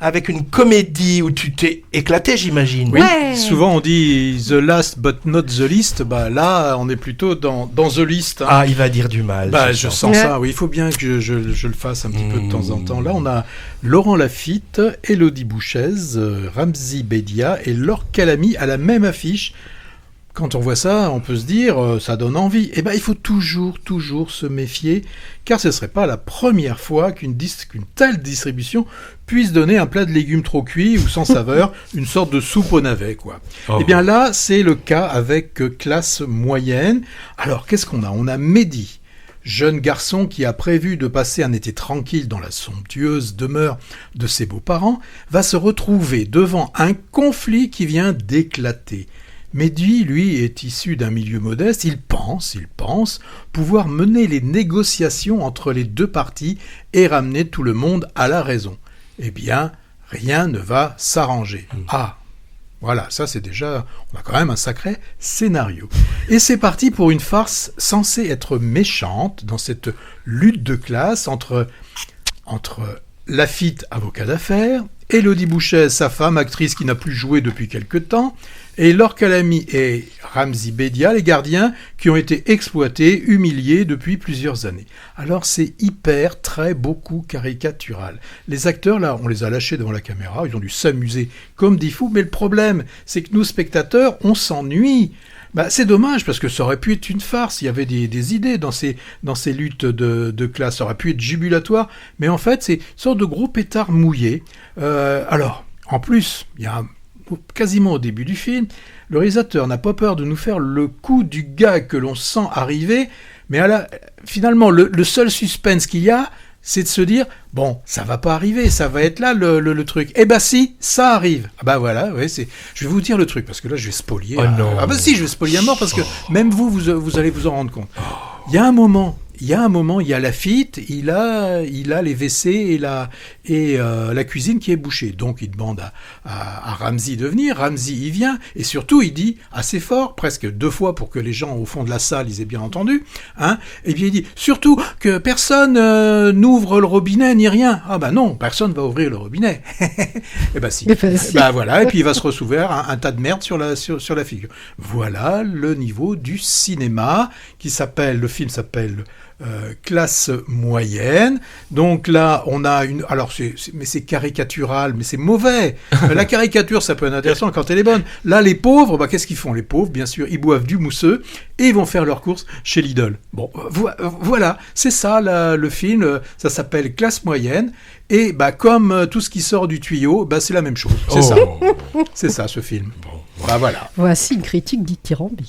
avec une comédie où tu t'es éclaté, j'imagine. Oui, Ouais. souvent on dit the last but not the least. Bah là, on est plutôt dans the list. Hein. Ah, il va dire du mal. Bah, je sens Ouais. ça, oui, il faut bien que je le fasse un petit peu de temps en temps. Là, on a Laurent Lafitte, Élodie Bouchez, Ramzy Bedia et Laure Calamy à la même affiche. Quand on voit ça, on peut se dire, ça donne envie. Eh ben, il faut toujours se méfier, car ce ne serait pas la première fois qu'une telle distribution puisse donner un plat de légumes trop cuit ou sans saveur, une sorte de soupe au navet, quoi. Oh. Eh bien là, c'est le cas avec Classe moyenne. Alors, qu'est-ce qu'on a ? On a Mehdi, jeune garçon qui a prévu de passer un été tranquille dans la somptueuse demeure de ses beaux-parents, va se retrouver devant un conflit qui vient d'éclater. Mehdi, lui, est issu d'un milieu modeste, il pense pouvoir mener les négociations entre les deux parties et ramener tout le monde à la raison. Eh bien, rien ne va s'arranger. Ah, voilà, ça c'est déjà, on a quand même un sacré scénario. Et c'est parti pour une farce censée être méchante dans cette lutte de classe entre Lafitte, avocat d'affaires, Élodie Bouchez, sa femme, actrice qui n'a plus joué depuis quelque temps, et Laure Calamy et Ramzy Bedia, les gardiens qui ont été exploités, humiliés depuis plusieurs années. Alors c'est beaucoup caricatural. Les acteurs, là, on les a lâchés devant la caméra, ils ont dû s'amuser comme des fous, mais le problème, c'est que nous, spectateurs, on s'ennuie. Bah, c'est dommage, parce que ça aurait pu être une farce, il y avait des idées dans ces luttes de classe, ça aurait pu être jubilatoire, mais en fait, c'est une sorte de gros pétard mouillé. Alors, en plus, il y a quasiment au début du film, le réalisateur n'a pas peur de nous faire le coup du gag que l'on sent arriver, mais finalement, le seul suspense qu'il y a, c'est de se dire, bon, ça va pas arriver, ça va être là le truc. Eh ben si, ça arrive. Ah bah voilà, ouais, je vais vous dire le truc, parce que là, je vais spoiler. Oh non. Ah bah si, je vais spoiler à mort, parce que même vous allez vous en rendre compte. Il y a un moment, il y a Lafitte, il a les WC et la cuisine qui est bouchée. Donc il demande à Ramzy de venir, Ramzy y vient, et surtout il dit assez fort, presque 2 fois pour que les gens au fond de la salle ils aient bien entendu, hein, et bien il dit surtout que personne n'ouvre le robinet ni rien. Ah bah non, personne va ouvrir le robinet. Et bah si. Bah voilà, et puis il va se recevoir un tas de merde sur la figure. Voilà le niveau du cinéma le film s'appelle Classe moyenne. Donc là, on a mais c'est caricatural, mais c'est mauvais. La caricature, ça peut être intéressant quand elle est bonne. Là, les pauvres, bah, qu'est-ce qu'ils font ? Les pauvres, bien sûr, ils boivent du mousseux et ils vont faire leurs courses chez Lidl. Bon, voilà, c'est ça, le film. Ça s'appelle Classe moyenne. Et bah, comme tout ce qui sort du tuyau, bah, c'est la même chose. C'est ça, ce film. Bah, voilà. Voici une critique dithyrambique.